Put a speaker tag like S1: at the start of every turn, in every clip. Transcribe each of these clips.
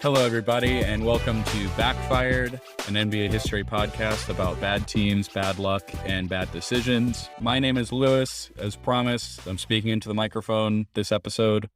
S1: Hello, everybody, and welcome to Backfired, an NBA history podcast about bad teams, bad luck, and bad decisions. My name is Lewis. As promised, I'm speaking into the microphone this episode.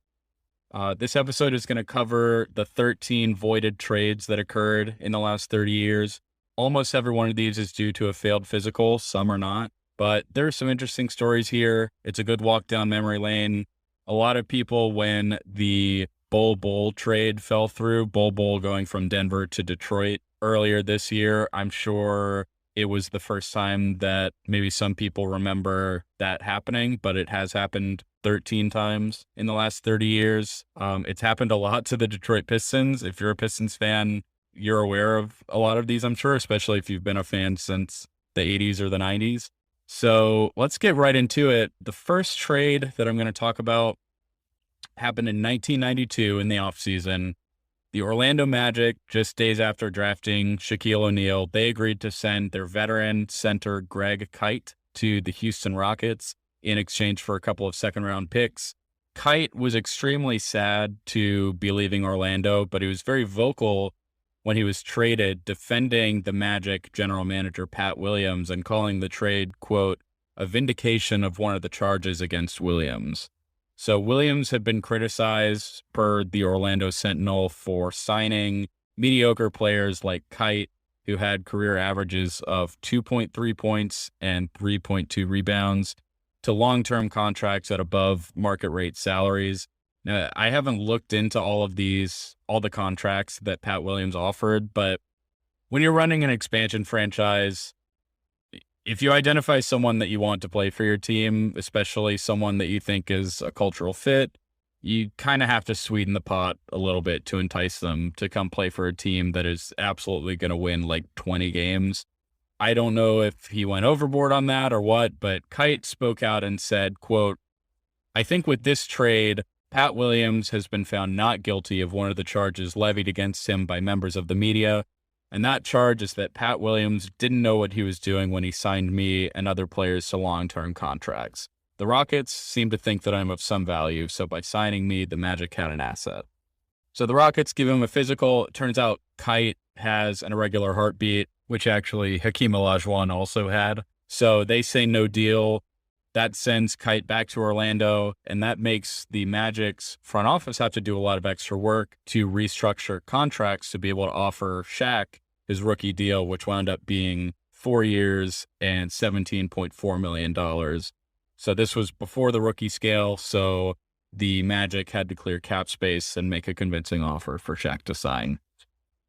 S1: This episode is going to cover the 13 voided trades that occurred in the last 30 years. Almost every one of these is due to a failed physical, some are not. But there are some interesting stories here. It's a good walk down memory lane. A lot of people, when the Bol trade fell through, Bol going from Denver to Detroit earlier this year, I'm sure it was the first time that maybe some people remember that happening, but it has happened 13 times in the last 30 years. It's happened a lot to the Detroit Pistons. If you're a Pistons fan, you're aware of a lot of these, I'm sure, especially if you've been a fan since the 80s or the 90s. So let's get right into it. The first trade that I'm going to talk about happened in 1992 in the offseason. The Orlando Magic, just days after drafting Shaquille O'Neal, they agreed to send their veteran center Greg Kite to the Houston Rockets in exchange for a couple of second-round picks. Kite was extremely sad to be leaving Orlando, but he was very vocal when he was traded, defending the Magic general manager Pat Williams and calling the trade, quote, a vindication of one of the charges against Williams. So Williams had been criticized per the Orlando Sentinel for signing mediocre players like Kite, who had career averages of 2.3 points and 3.2 rebounds, to long-term contracts at above market rate salaries. Now, I haven't looked into all the contracts that Pat Williams offered, but when you're running an expansion franchise, if you identify someone that you want to play for your team, especially someone that you think is a cultural fit, you kind of have to sweeten the pot a little bit to entice them to come play for a team that is absolutely going to win like 20 games. I don't know if he went overboard on that or what, but Kite spoke out and said, quote, I think with this trade, Pat Williams has been found not guilty of one of the charges levied against him by members of the media. And that charge is that Pat Williams didn't know what he was doing when he signed me and other players to long-term contracts. The Rockets seem to think that I'm of some value, so by signing me, the Magic had an asset. So the Rockets give him a physical. It turns out Kite has an irregular heartbeat, which actually Hakeem Olajuwon also had. So they say no deal. That sends Kite back to Orlando, and that makes the Magic's front office have to do a lot of extra work to restructure contracts to be able to offer Shaq his rookie deal, which wound up being 4 years and $17.4 million. So this was before the rookie scale, so the Magic had to clear cap space and make a convincing offer for Shaq to sign.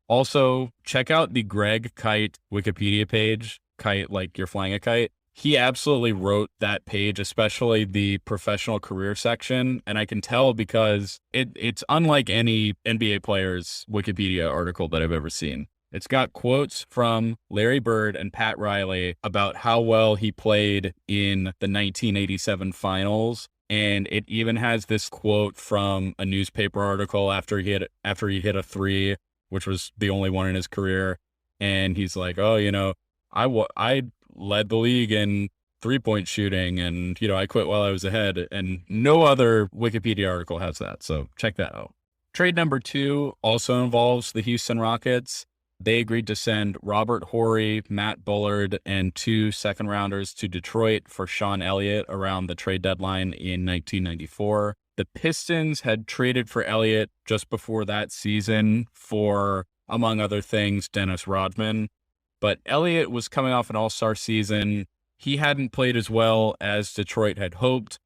S1: Also, check out the Greg Kite Wikipedia page, Kite like you're flying a kite. He absolutely wrote that page, especially the professional career section. And I can tell because it's unlike any NBA player's Wikipedia article that I've ever seen. It's got quotes from Larry Bird and Pat Riley about how well he played in the 1987 finals. And it even has this quote from a newspaper article after he hit a three, which was the only one in his career. And he's like, oh, I led the league in three-point shooting, and, I quit while I was ahead. And no other Wikipedia article has that, so check that out. Trade number 2 also involves the Houston Rockets. They agreed to send Robert Horry, Matt Bullard, and 2 second-rounders to Detroit for Sean Elliott around the trade deadline in 1994. The Pistons had traded for Elliott just before that season for, among other things, Dennis Rodman. But Elliott was coming off an all-star season. He hadn't played as well as Detroit had hoped,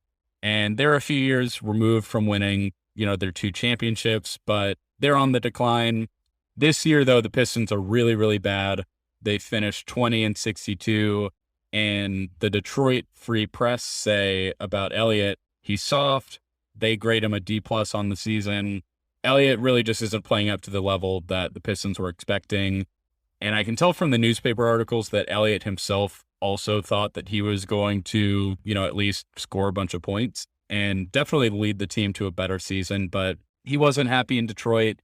S1: and they're a few years removed from winning, their 2 championships, but they're on the decline. This year, though, the Pistons are really, really bad. They finished 20-62, and the Detroit Free Press say about Elliott, he's soft. They grade him a D+ on the season. Elliott really just isn't playing up to the level that the Pistons were expecting. And I can tell from the newspaper articles that Elliott himself also thought that he was going to, at least score a bunch of points and definitely lead the team to a better season. But he wasn't happy in Detroit.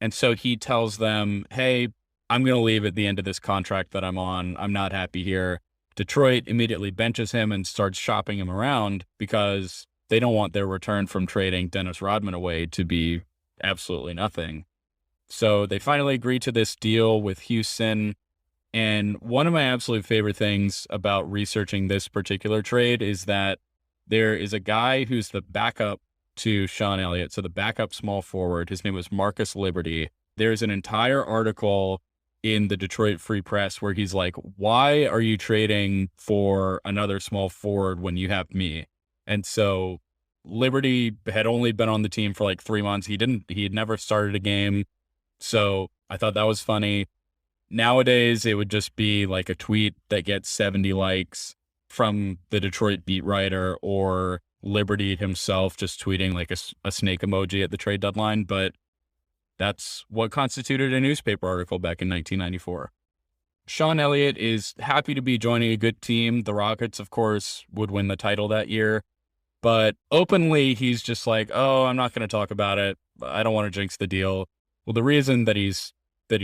S1: And so he tells them, hey, I'm going to leave at the end of this contract that I'm on. I'm not happy here. Detroit immediately benches him and starts shopping him around because they don't want their return from trading Dennis Rodman away to be absolutely nothing. So they finally agreed to this deal with Houston. And one of my absolute favorite things about researching this particular trade is that there is a guy who's the backup to Sean Elliott. So the backup small forward, his name was Marcus Liberty. There's an entire article in the Detroit Free Press where he's like, why are you trading for another small forward when you have me? And so Liberty had only been on the team for like 3 months. He had never started a game. So I thought that was funny. Nowadays, it would just be like a tweet that gets 70 likes from the Detroit beat writer or Liberty himself just tweeting like a snake emoji at the trade deadline. But that's what constituted a newspaper article back in 1994. Sean Elliott is happy to be joining a good team. The Rockets, of course, would win the title that year. But openly, he's just like, oh, I'm not going to talk about it. I don't want to jinx the deal. Well, the reason that he's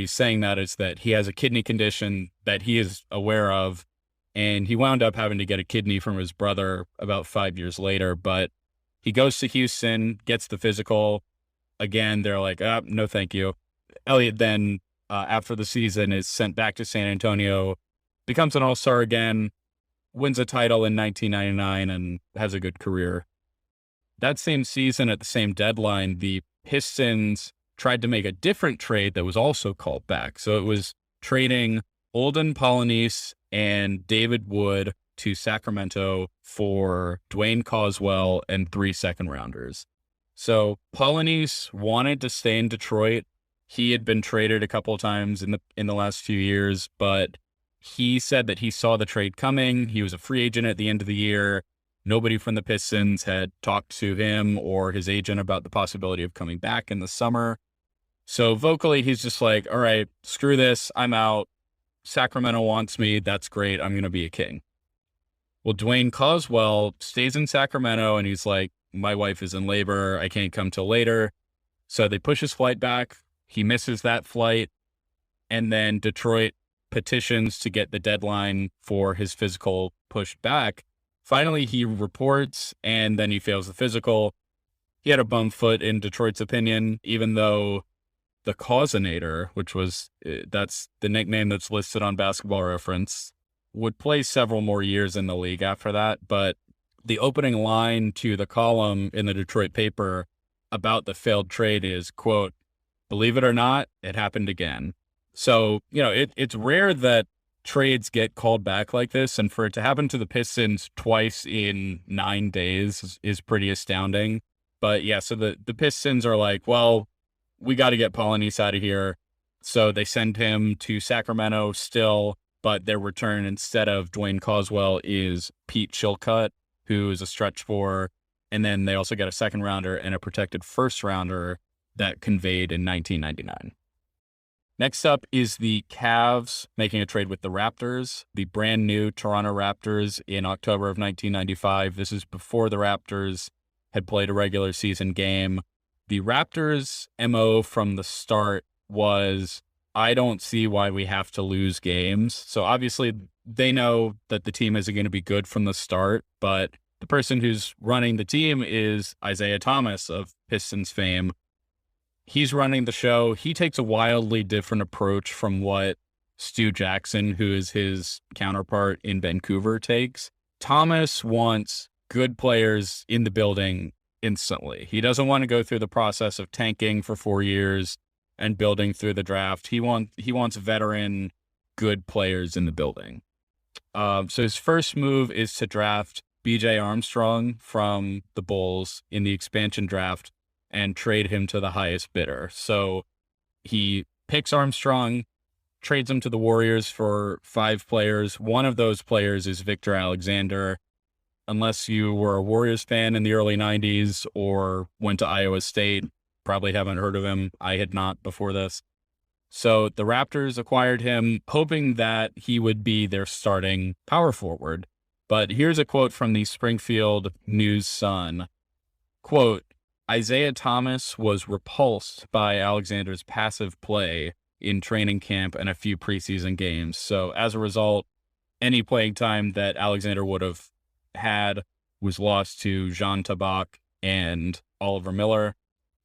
S1: saying that is that he has a kidney condition that he is aware of, and he wound up having to get a kidney from his brother about 5 years later. But he goes to Houston, gets the physical. Again, they're like, no, thank you. Elliott then, after the season, is sent back to San Antonio, becomes an all-star again, wins a title in 1999, and has a good career. That same season, at the same deadline, the Pistons tried to make a different trade that was also called back. So it was trading Olden Polynice and David Wood to Sacramento for Dwayne Coswell and 3 second-rounders. So Polynice wanted to stay in Detroit. He had been traded a couple of times in the last few years, but he said that he saw the trade coming. He was a free agent at the end of the year. Nobody from the Pistons had talked to him or his agent about the possibility of coming back in the summer. So vocally, he's just like, all right, screw this. I'm out. Sacramento wants me. That's great. I'm going to be a King. Well, Dwayne Coswell stays in Sacramento, and he's like, my wife is in labor. I can't come till later. So they push his flight back. He misses that flight. And then Detroit petitions to get the deadline for his physical pushed back. Finally, he reports, and then he fails the physical. He had a bum foot in Detroit's opinion, even though the Causinator, which was, that's the nickname that's listed on Basketball Reference, would play several more years in the league after that. But the opening line to the column in the Detroit paper about the failed trade is, quote, believe it or not, it happened again. So, it's rare that trades get called back like this. And for it to happen to the Pistons twice in 9 days is pretty astounding. But yeah, so the Pistons are like, well, we got to get Polynice out of here. So they send him to Sacramento still, but their return instead of Dwayne Coswell is Pete Chilcutt, who is a stretch four. And then they also get a second rounder and a protected first rounder that conveyed in 1999. Next up is the Cavs making a trade with the Raptors, the brand new Toronto Raptors in October of 1995. This is before the Raptors had played a regular season game. The Raptors' MO from the start was, I don't see why we have to lose games. So obviously they know that the team isn't going to be good from the start, but the person who's running the team is Isaiah Thomas of Pistons fame. He's running the show. He takes a wildly different approach from what Stu Jackson, who is his counterpart in Vancouver, takes. Thomas wants good players in the building instantly. He doesn't want to go through the process of tanking for 4 years and building through the draft. He wants veteran, good players in the building. So his first move is to draft B.J. Armstrong from the Bulls in the expansion draft and trade him to the highest bidder. So he picks Armstrong, trades him to the Warriors for 5 players. One of those players is Victor Alexander. Unless you were a Warriors fan in the early 90s or went to Iowa State, probably haven't heard of him. I had not before this. So the Raptors acquired him, hoping that he would be their starting power forward. But here's a quote from the Springfield News-Sun. Quote, Isaiah Thomas was repulsed by Alexander's passive play in training camp and a few preseason games. So as a result, any playing time that Alexander would have had was lost to Jean Tabak and Oliver Miller.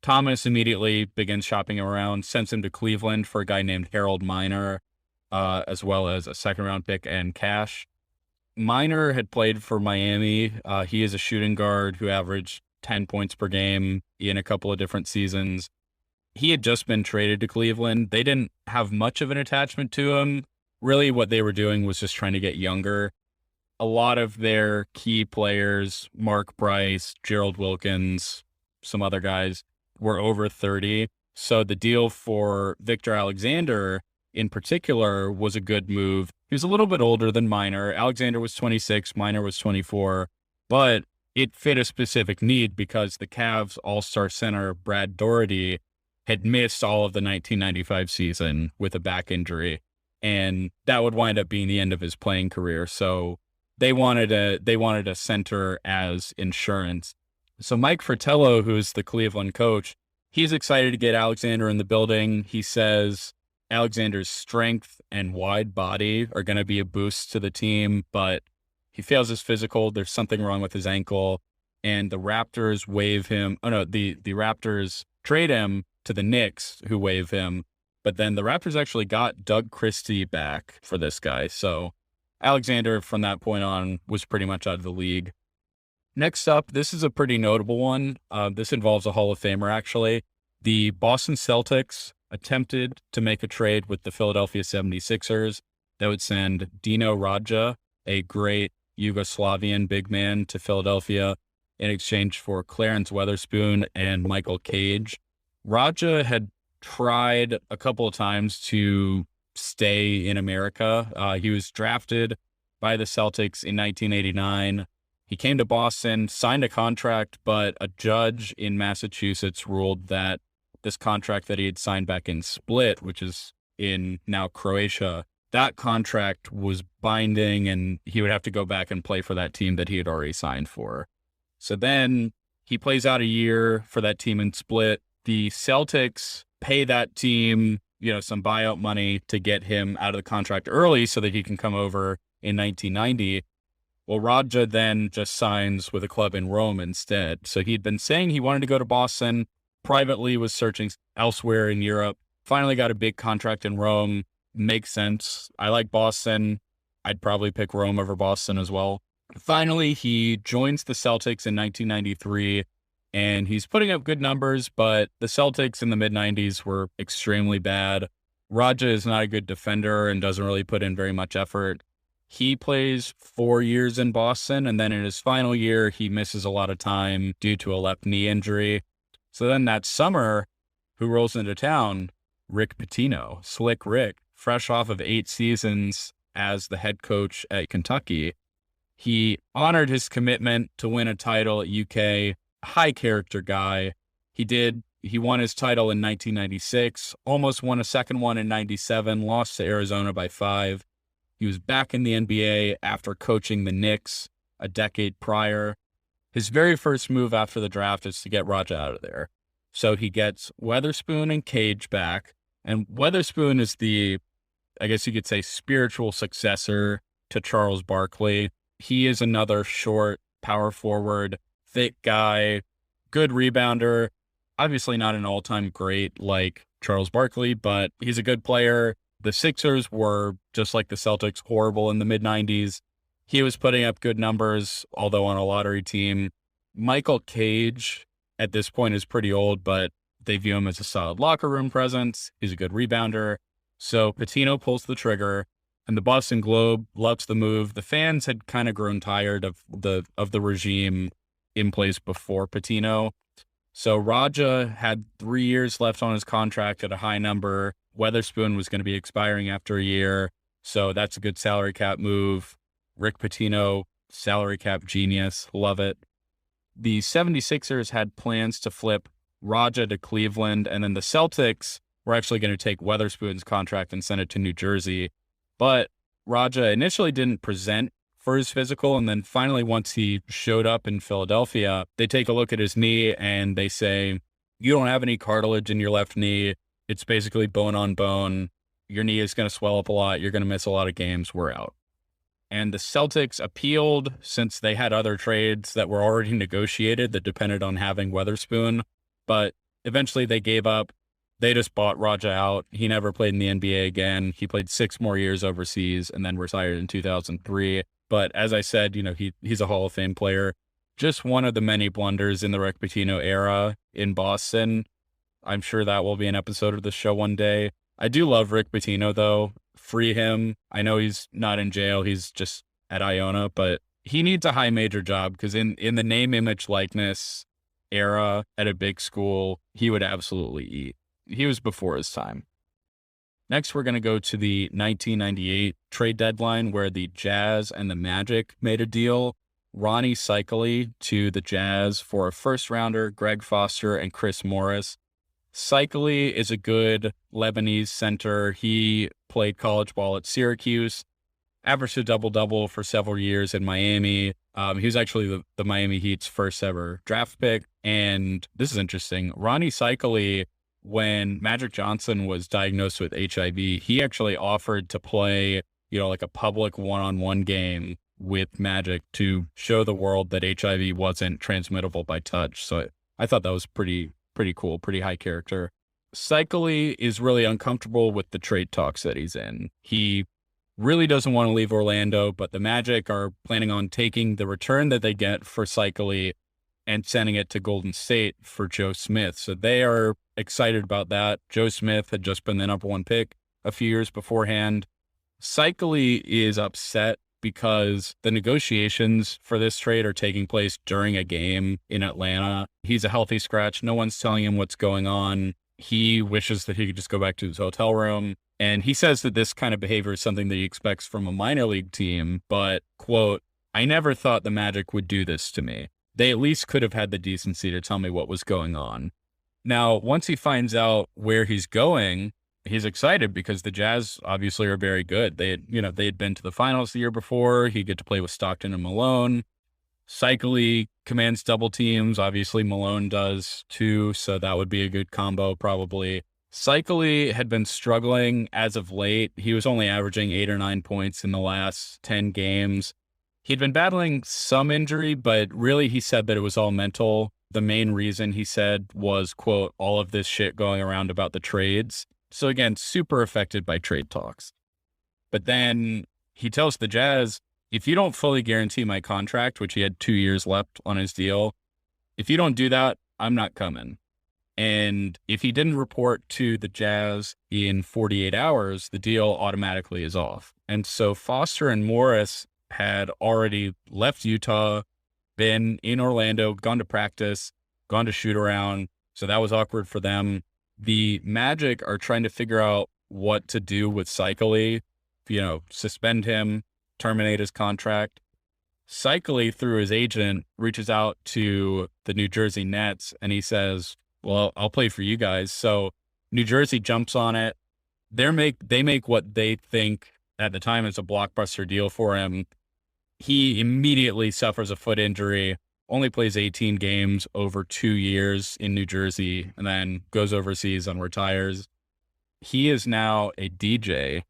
S1: Thomas immediately begins shopping him around, sends him to Cleveland for a guy named Harold Miner, as well as a second-round pick and cash. Miner had played for Miami. He is a shooting guard who averaged 10 points per game in a couple of different seasons. He had just been traded to Cleveland. They didn't have much of an attachment to him. Really, what they were doing was just trying to get younger. A lot of their key players, Mark Price, Gerald Wilkins, some other guys, were over 30. So the deal for Victor Alexander in particular was a good move. He was a little bit older than Miner. Alexander was 26, Miner was 24, but it fit a specific need because the Cavs all-star center, Brad Daugherty, had missed all of the 1995 season with a back injury, and that would wind up being the end of his playing career. So they wanted a center as insurance. So Mike Fratello, who's the Cleveland coach, he's excited to get Alexander in the building. He says Alexander's strength and wide body are going to be a boost to the team, but he fails his physical. There's something wrong with his ankle, and the Raptors waive him. Oh no, the Raptors trade him to the Knicks, who waive him. But then the Raptors actually got Doug Christie back for this guy. So Alexander, from that point on, was pretty much out of the league. Next up, this is a pretty notable one. This involves a Hall of Famer, actually. The Boston Celtics attempted to make a trade with the Philadelphia 76ers that would send Dino Radja, a great Yugoslavian big man, to Philadelphia in exchange for Clarence Weatherspoon and Michael Cage. Radja had tried a couple of times to stay in America. He was drafted by the Celtics in 1989. He came to Boston, signed a contract, but a judge in Massachusetts ruled that this contract that he had signed back in Split, which is in now Croatia, that contract was binding and he would have to go back and play for that team that he had already signed for. So then he plays out a year for that team in Split. The Celtics pay that team, some buyout money to get him out of the contract early so that he can come over in 1990. Well, Radja then just signs with a club in Rome instead. So he'd been saying he wanted to go to Boston, privately was searching elsewhere in Europe, finally got a big contract in Rome. Makes sense. I like Boston. I'd probably pick Rome over Boston as well. Finally, he joins the Celtics in 1993, and he's putting up good numbers, but the Celtics in the mid-90s were extremely bad. Radja is not a good defender and doesn't really put in very much effort. He plays 4 years in Boston, and then in his final year, he misses a lot of time due to a left knee injury. So then that summer, who rolls into town? Rick Pitino, Slick Rick, fresh off of 8 seasons as the head coach at Kentucky. He honored his commitment to win a title at UK, high character guy. He won his title in 1996, almost won a second one in 97, lost to Arizona by 5. He was back in the NBA after coaching the Knicks a decade prior. His very first move after the draft is to get Radja out of there. So he gets Weatherspoon and Cage back. And Weatherspoon is I guess you could say, spiritual successor to Charles Barkley. He is another short, power forward, thick guy, good rebounder. Obviously not an all-time great like Charles Barkley, but he's a good player. The Sixers were, just like the Celtics, horrible in the mid-90s. He was putting up good numbers, although on a lottery team. Michael Cage, at this point, is pretty old, but they view him as a solid locker room presence. He's a good rebounder. So Pitino pulls the trigger, and the Boston Globe loves the move. The fans had kind of grown tired of the regime in place before Pitino. So Radja had 3 years left on his contract at a high number. Weatherspoon was going to be expiring after a year, so that's a good salary cap move. Rick Pitino, salary cap genius, love it. The 76ers had plans to flip Radja to Cleveland, and then the Celtics were actually going to take Weatherspoon's contract and send it to New Jersey. But Radja initially didn't present for his physical, and then finally once he showed up in Philadelphia, they take a look at his knee and they say, you don't have any cartilage in your left knee. It's basically bone on bone. Your knee is going to swell up a lot. You're going to miss a lot of games. We're out. And the Celtics appealed since they had other trades that were already negotiated that depended on having Weatherspoon. But Eventually they gave up. They just bought Raja out. He never played in the NBA again. He played 6 more years overseas and then retired in 2003. But as I said, he's a Hall of Fame player. Just one of the many blunders in the Rick Pitino era in Boston. I'm sure that will be an episode of the show one day. I do love Rick Pitino, though. Free him. I know he's not in jail. He's just at Iona, but he needs a high major job because in the name, image, likeness era at a big school, he would absolutely eat. He was before his time. Next, we're going to go to the 1998 trade deadline where the Jazz and the Magic made a deal. Ronnie Cycli to the Jazz for a first-rounder, Greg Foster, and Chris Morris. Cycli is a good Lebanese center. He played college ball at Syracuse, averaged a double-double for several years in Miami. He was actually the Miami Heat's first ever draft pick. And this is interesting. Ronnie Cycli, when Magic Johnson was diagnosed with HIV, he actually offered to play, like a public one-on-one game with Magic to show the world that HIV wasn't transmittable by touch. So I thought that was pretty cool, pretty high character. Cycli is really uncomfortable with the trade talks that he's in. He really doesn't want to leave Orlando, but the Magic are planning on taking the return that they get for Cycli and sending it to Golden State for Joe Smith. So they are excited about that. Joe Smith had just been the number 1 pick a few years beforehand. Cycli is upset because the negotiations for this trade are taking place during a game in Atlanta. He's a healthy scratch. No one's telling him what's going on. He wishes that he could just go back to his hotel room. And he says that this kind of behavior is something that he expects from a minor league team. But, quote, "I never thought the Magic would do this to me. They at least could have had the decency to tell me what was going on." Now, once he finds out where he's going, he's excited because the Jazz obviously are very good. They had been to the finals the year before. He'd get to play with Stockton and Malone. Cycli commands double teams. Obviously, Malone does too, so that would be a good combo probably. Cycli had been struggling as of late. He was only averaging 8 or 9 points in the last 10 games. He'd been battling some injury, but really he said that it was all mental. The main reason, he said, was, quote, all of this shit going around about the trades. So again, super affected by trade talks. But then he tells the Jazz, if you don't fully guarantee my contract, which he had 2 years left on his deal, if you don't do that, I'm not coming. And if he didn't report to the Jazz in 48 hours, the deal automatically is off. And so Foster and Morris had already left Utah, been in Orlando, gone to practice, gone to shoot around. So that was awkward for them. The Magic are trying to figure out what to do with Cycli, suspend him, terminate his contract. Cycli, through his agent, reaches out to the New Jersey Nets and he says, well, I'll play for you guys. So New Jersey jumps on it. They make what they think at the time is a blockbuster deal for him. He immediately suffers a foot injury, only plays 18 games over 2 years in New Jersey, and then goes overseas and retires. He is now a DJ,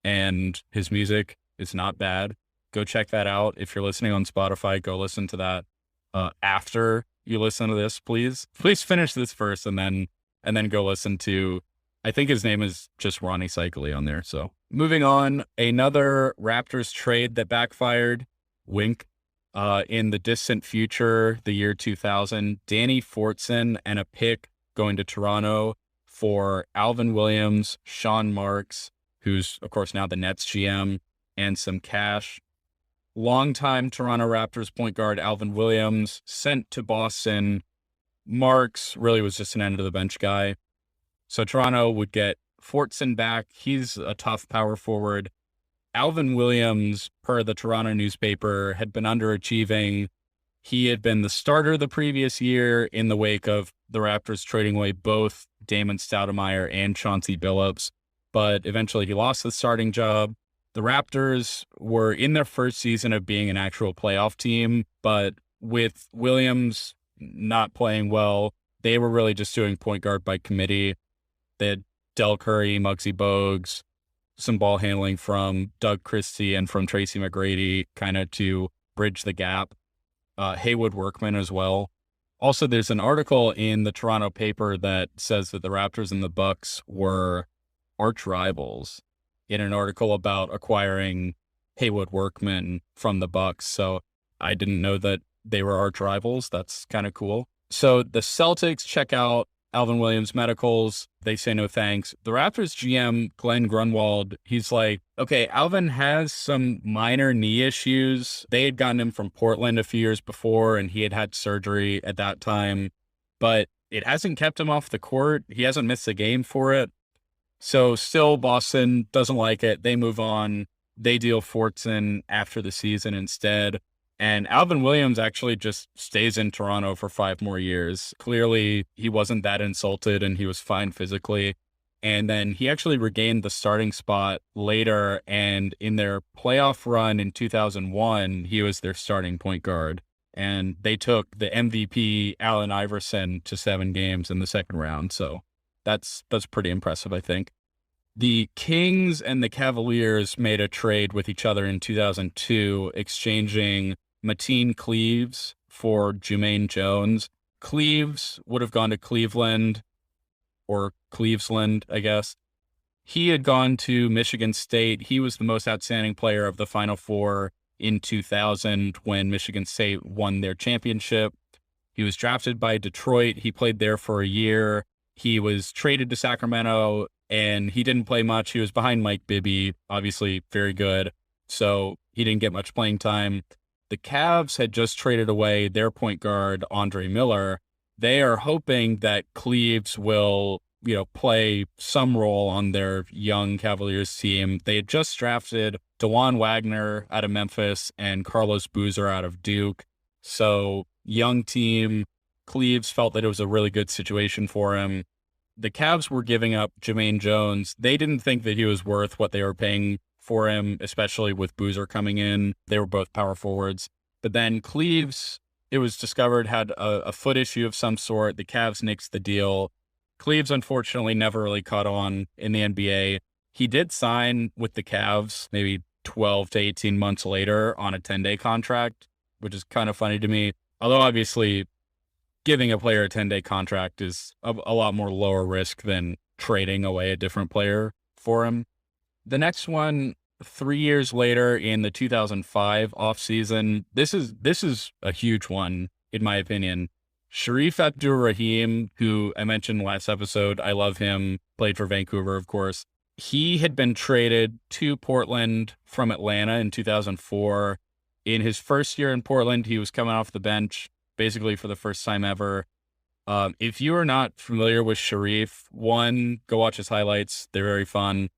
S1: and his music is not bad. Go check that out. If you're listening on Spotify, go listen to that after you listen to this, please. Please finish this first and then go listen to, I think his name is just Ronnie Cycli on there. So moving on, another Raptors trade that backfired, wink, in the distant future, the year 2000, Danny Fortson and a pick going to Toronto for Alvin Williams, Sean Marks, who's of course now the Nets GM, and some cash. Longtime Toronto Raptors point guard Alvin Williams sent to Boston. Marks really was just an end of the bench guy. So Toronto would get Fortson back. He's a tough power forward. Alvin Williams, per the Toronto newspaper, had been underachieving. He had been the starter the previous year in the wake of the Raptors trading away both Damon Stoudemire and Chauncey Billups, but eventually he lost the starting job. The Raptors were in their first season of being an actual playoff team, but with Williams not playing well, they were really just doing point guard by committee. They had Del Curry, Muggsy Bogues, some ball handling from Doug Christie and from Tracy McGrady, kind of to bridge the gap. Haywood Workman as well. Also, there's an article in the Toronto paper that says that the Raptors and the Bucks were arch rivals in an article about acquiring Haywood Workman from the Bucks. So I didn't know that they were arch rivals. That's kind of cool. So the Celtics check out Alvin Williams medicals. They say no thanks. The Raptors GM, Glenn Grunwald, he's like, okay, Alvin has some minor knee issues. They had gotten him from Portland a few years before, and he had had surgery at that time, but it hasn't kept him off the court. He hasn't missed a game for it. So still, Boston doesn't like it. They move on. They deal Fortson after the season instead. And Alvin Williams actually just stays in Toronto for 5 more years. Clearly, he wasn't that insulted and he was fine physically. And then he actually regained the starting spot later. And in their playoff run in 2001, he was their starting point guard. And they took the MVP, Allen Iverson, to 7 games in the second round. So that's pretty impressive, I think. The Kings and the Cavaliers made a trade with each other in 2002, exchanging Mateen Cleaves for Jermaine Jones. Cleaves would have gone to Cleveland, or Cleveland, I guess. He had gone to Michigan State. He was the most outstanding player of the Final Four in 2000 when Michigan State won their championship. He was drafted by Detroit. He played there for a year. He was traded to Sacramento, and he didn't play much. He was behind Mike Bibby, obviously very good, so he didn't get much playing time. The Cavs had just traded away their point guard, Andre Miller. They are hoping that Cleaves will, play some role on their young Cavaliers team. They had just drafted DeJuan Wagner out of Memphis and Carlos Boozer out of Duke. So young team. Cleaves felt that it was a really good situation for him. The Cavs were giving up Jermaine Jones. They didn't think that he was worth what they were paying for him, especially with Boozer coming in. They were both power forwards. But then Cleaves, it was discovered, had a foot issue of some sort. The Cavs nixed the deal. Cleaves, unfortunately, never really caught on in the NBA. He did sign with the Cavs maybe 12 to 18 months later on a 10-day contract, which is kind of funny to me. Although, obviously, giving a player a 10-day contract is a lot more lower risk than trading away a different player for him. The next one, 3 years later in the 2005 offseason, this is a huge one, in my opinion. Sharif Abdur-Rahim, who I mentioned last episode, I love him, played for Vancouver, of course. He had been traded to Portland from Atlanta in 2004. In his first year in Portland, he was coming off the bench, basically for the first time ever. If you are not familiar with Sharif, one, go watch his highlights. They're very fun.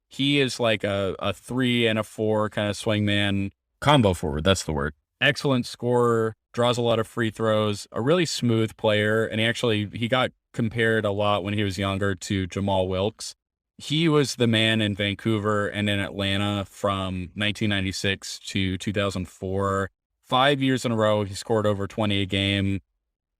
S1: He is like a 3 and a 4 kind of swingman. Combo forward, that's the word. Excellent scorer, draws a lot of free throws, a really smooth player. And he got compared a lot when he was younger to Jamal Wilkes. He was the man in Vancouver and in Atlanta from 1996 to 2004. 5 years in a row, he scored over 20 a game,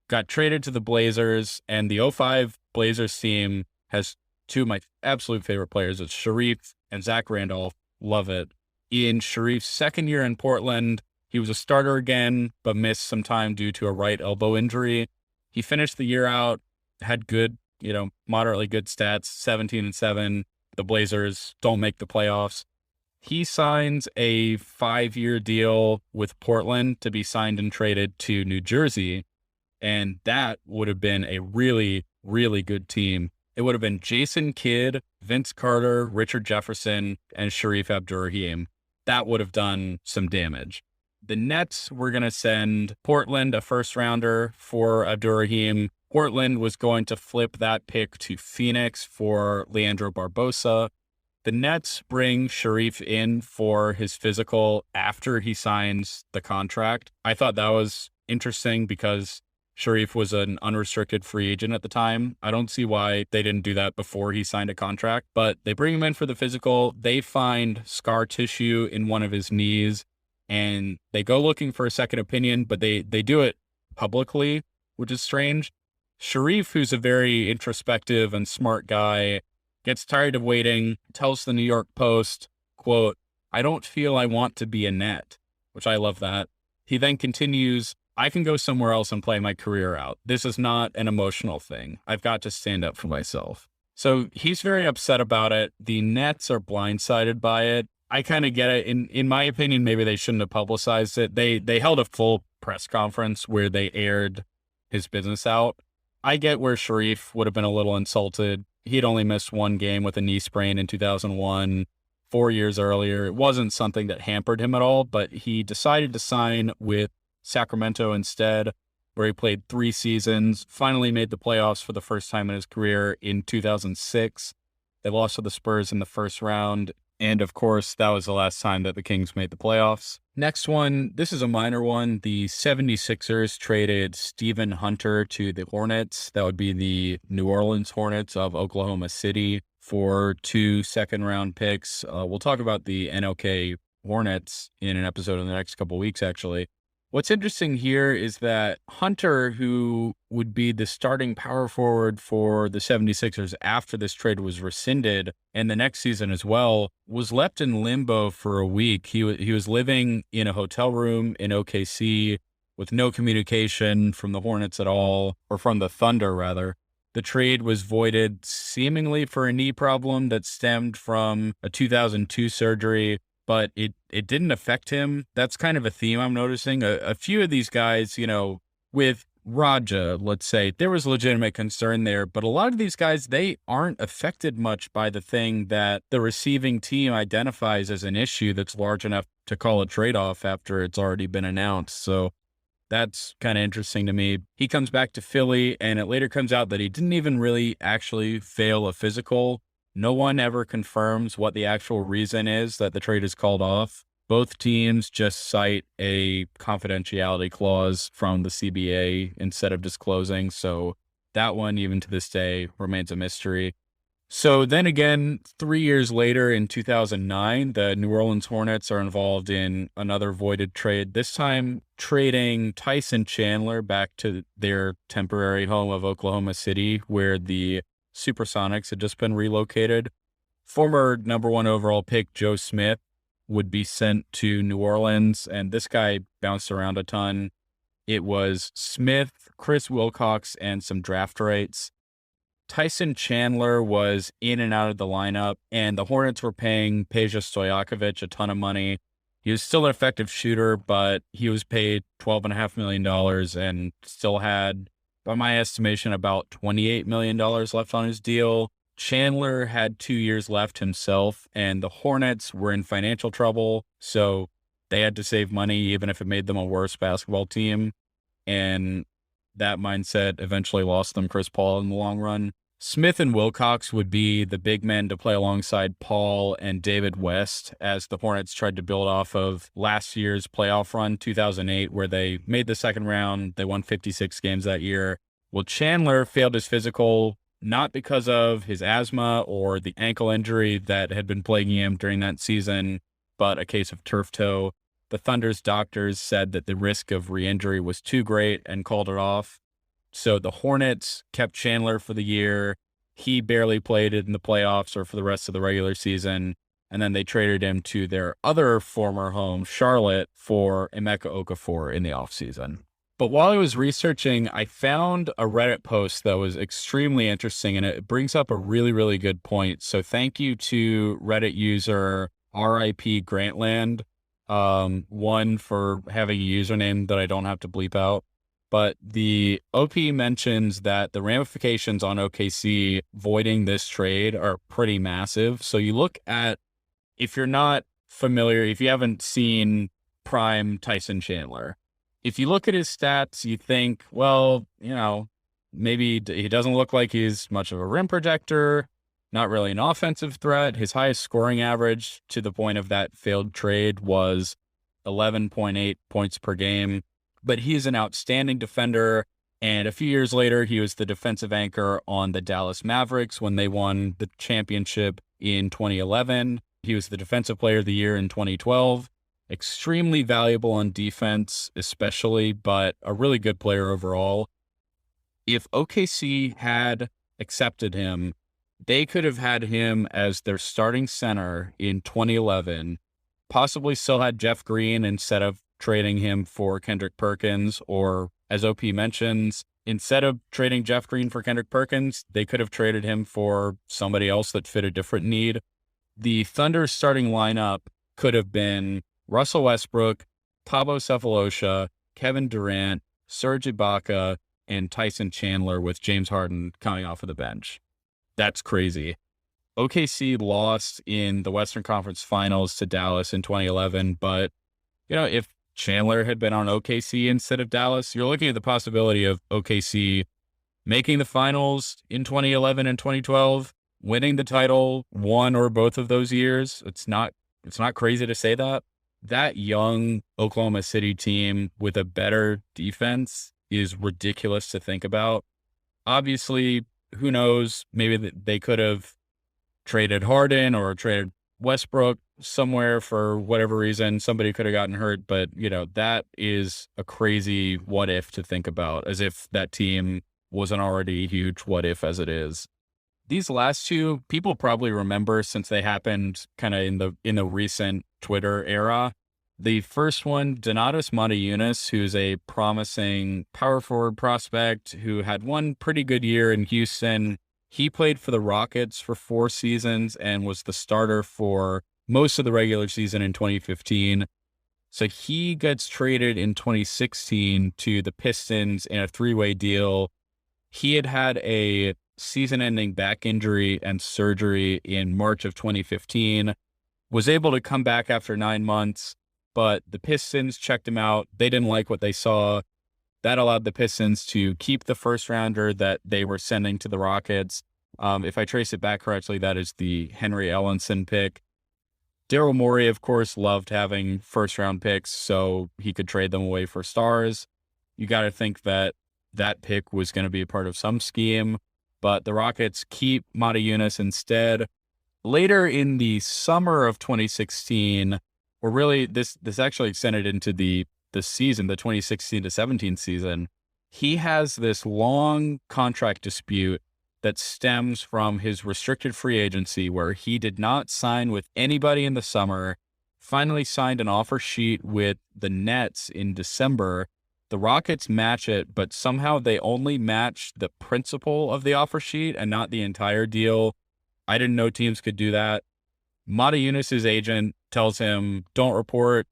S1: got traded to the Blazers, and the 05 Blazers team has 2 of my absolute favorite players. It's Sharif and Zach Randolph. Love it. In Sharif's second year in Portland, he was a starter again, but missed some time due to a right elbow injury. He finished the year out, had good, moderately good stats, 17-7. The Blazers don't make the playoffs. He signs a 5-year deal with Portland to be signed and traded to New Jersey. And that would have been a really, really good team. It would have been Jason Kidd, Vince Carter, Richard Jefferson, and Sharif Abdur-Rahim. That would have done some damage. The Nets were going to send Portland a first rounder for Abdur-Rahim. Portland was going to flip that pick to Phoenix for Leandro Barbosa. The Nets bring Sharif in for his physical after he signs the contract. I thought that was interesting because Sharif was an unrestricted free agent at the time. I don't see why they didn't do that before he signed a contract, but they bring him in for the physical. They find scar tissue in one of his knees, and they go looking for a second opinion, but they do it publicly, which is strange. Sharif, who's a very introspective and smart guy, gets tired of waiting, tells the New York Post, quote, "I don't feel I want to be a Net," which I love that. He then continues, I can go somewhere else and play my career out. This is not an emotional thing. I've got to stand up for myself. So he's very upset about it. The Nets are blindsided by it. I kind of get it. In my opinion, maybe they shouldn't have publicized it. They held a full press conference where they aired his business out. I get where Sharif would have been a little insulted. He'd only missed one game with a knee sprain in 2001, 4 years earlier. It wasn't something that hampered him at all, but he decided to sign with Sacramento instead, where he played 3 seasons, finally made the playoffs for the first time in his career in 2006. They lost to the Spurs in the first round. And of course, that was the last time that the Kings made the playoffs. Next one, this is a minor one. The 76ers traded Stephen Hunter to the Hornets. That would be the New Orleans Hornets of Oklahoma City for 2 second-round picks. We'll talk about the NOK Hornets in an episode in the next couple of weeks, actually. What's interesting here is that Hunter, who would be the starting power forward for the 76ers after this trade was rescinded, and the next season as well, was left in limbo for a week. He was living in a hotel room in OKC with no communication from the Hornets at all, or from the Thunder, rather. The trade was voided seemingly for a knee problem that stemmed from a 2002 surgery, but it didn't affect him. That's kind of a theme I'm noticing. A few of these guys, with Raja, let's say, there was legitimate concern there, but a lot of these guys, they aren't affected much by the thing that the receiving team identifies as an issue that's large enough to call a trade-off after it's already been announced. So that's kind of interesting to me. He comes back to Philly, and it later comes out that he didn't even really actually fail a physical. No one ever confirms what the actual reason is that the trade is called off. Both teams just cite a confidentiality clause from the CBA instead of disclosing. So that one, even to this day, remains a mystery. So then again, 3 years later in 2009, the New Orleans Hornets are involved in another voided trade, this time trading Tyson Chandler back to their temporary home of Oklahoma City, where the Supersonics had just been relocated. Former number 1 overall pick Joe Smith would be sent to New Orleans, and this guy bounced around a ton. It was Smith, Chris Wilcox, and some draft rights. Tyson Chandler was in and out of the lineup, and the Hornets were paying Peja Stojakovic a ton of money. He was still an effective shooter, but he was paid $12.5 million and still had, by my estimation, about $28 million left on his deal. Chandler had 2 years left himself, and the Hornets were in financial trouble, so they had to save money even if it made them a worse basketball team. And that mindset eventually lost them Chris Paul in the long run. Smith and Wilcox would be the big men to play alongside Paul and David West as the Hornets tried to build off of last year's playoff run, 2008, where they made the second round. They won 56 games that year. Well, Chandler failed his physical, not because of his asthma or the ankle injury that had been plaguing him during that season, but a case of turf toe. The Thunder's doctors said that the risk of re-injury was too great and called it off. So the Hornets kept Chandler for the year. He barely played it in the playoffs or for the rest of the regular season. And then they traded him to their other former home, Charlotte, for Emeka Okafor in the offseason. But while I was researching, I found a Reddit post that was extremely interesting, and it brings up a really, really good point. So thank you to Reddit user RIPGrantland, one for having a username that I don't have to bleep out. But the OP mentions that the ramifications on OKC voiding this trade are pretty massive. So you look at, if you're not familiar, if you haven't seen prime Tyson Chandler, if you look at his stats, you think, well, maybe he doesn't look like he's much of a rim protector, not really an offensive threat. His highest scoring average to the point of that failed trade was 11.8 points per game. But he's an outstanding defender, and a few years later, he was the defensive anchor on the Dallas Mavericks when they won the championship in 2011. He was the defensive player of the year in 2012. Extremely valuable on defense, especially, but a really good player overall. If OKC had accepted him, they could have had him as their starting center in 2011, possibly still had Jeff Green instead of trading him for Kendrick Perkins, or as OP mentions, instead of trading Jeff Green for Kendrick Perkins, they could have traded him for somebody else that fit a different need. The Thunder's starting lineup could have been Russell Westbrook, Pablo Cephalosha, Kevin Durant, Serge Ibaka, and Tyson Chandler, with James Harden coming off of the bench. That's crazy. OKC lost in the Western Conference Finals to Dallas in 2011, but if Chandler had been on OKC instead of Dallas, you're looking at the possibility of OKC making the finals in 2011 and 2012, winning the title one or both of those years. It's not crazy to say that. That young Oklahoma City team with a better defense is ridiculous to think about. Obviously, who knows? Maybe they could have traded Harden or traded Westbrook somewhere for whatever reason. Somebody could have gotten hurt, but that is a crazy what if to think about, as if that team wasn't already a huge what if as it is. These last two, people probably remember since they happened kind of in the recent Twitter era. The first one, Donatas Motiejunas, who's a promising power forward prospect who had one pretty good year in Houston. He played for the Rockets for 4 seasons and was the starter for most of the regular season in 2015. So he gets traded in 2016 to the Pistons in a 3-way deal. He had a season-ending back injury and surgery in March of 2015, was able to come back after 9 months, but the Pistons checked him out. They didn't like what they saw. That allowed the Pistons to keep the first rounder that they were sending to the Rockets. If I trace it back correctly, that is the Henry Ellenson pick. Daryl Morey, of course, loved having first-round picks, so he could trade them away for stars. You got to think that pick was going to be a part of some scheme, but the Rockets keep Motiejunas instead. Later in the summer of 2016, or really this actually extended into the season, the 2016 to 17 season, he has this long contract dispute that stems from his restricted free agency, where he did not sign with anybody in the summer, finally signed an offer sheet with the Nets in December. The Rockets match it, but somehow they only match the principal of the offer sheet and not the entire deal. I didn't know teams could do that. Motiejunas' agent tells him, don't report,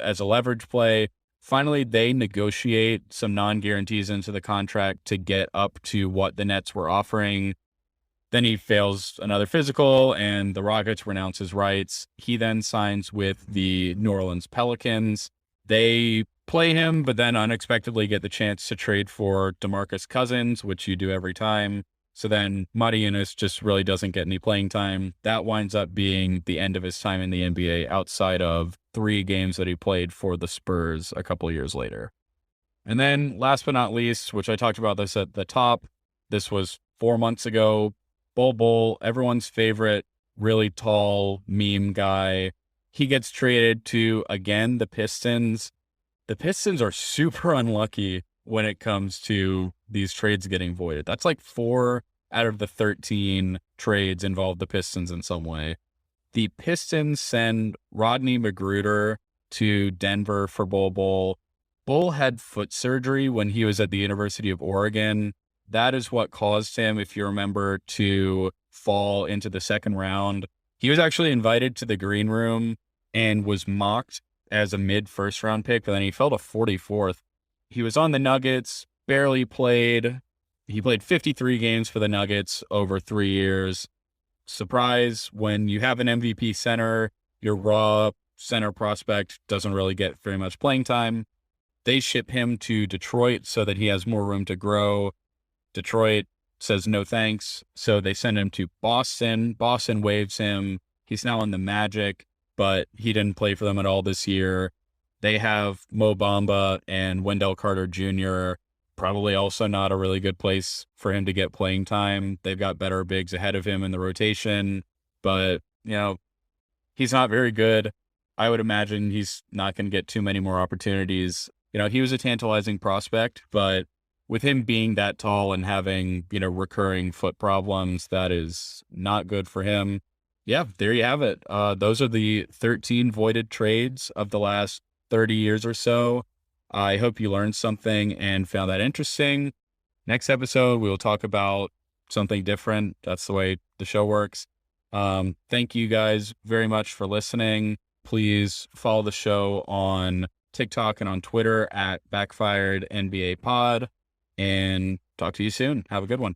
S1: as a leverage play. Finally, they negotiate some non-guarantees into the contract to get up to what the Nets were offering. Then he fails another physical, and the Rockets renounce his rights. He then signs with the New Orleans Pelicans. They play him, but then unexpectedly get the chance to trade for DeMarcus Cousins, which you do every time. So then Motiejunas just really doesn't get any playing time. That winds up being the end of his time in the NBA, outside of 3 games that he played for the Spurs a couple of years later. And then last but not least, which I talked about this at the top, this was 4 months ago, Bol Bol, everyone's favorite, really tall meme guy. He gets traded to, again, the Pistons. The Pistons are super unlucky when it comes to these trades getting voided. That's like 4 out of the 13 trades involve the Pistons in some way. The Pistons send Rodney Magruder to Denver for Bol Bol. Bol had foot surgery when he was at the University of Oregon. That is what caused him, if you remember, to fall into the second round. He was actually invited to the green room and was mocked as a mid-first round pick, but then he fell to 44th. He was on the Nuggets, barely played. He played 53 games for the Nuggets over 3 years. Surprise, when you have an MVP center, your raw center prospect doesn't really get very much playing time. They ship him to Detroit so that he has more room to grow. Detroit says no thanks, so they send him to Boston. Boston waives him. He's now on the Magic, but he didn't play for them at all this year. They have Mo Bamba and Wendell Carter Jr., probably also not a really good place for him to get playing time. They've got better bigs ahead of him in the rotation, but, he's not very good. I would imagine he's not going to get too many more opportunities. He was a tantalizing prospect, but with him being that tall and having, recurring foot problems, that is not good for him. Yeah, there you have it. Those are the 13 voided trades of the last 30 years or so. I hope you learned something and found that interesting. Next episode, we will talk about something different. That's the way the show works. Thank you guys very much for listening. Please follow the show on TikTok and on Twitter at Backfired NBA Pod, and talk to you soon. Have a good one.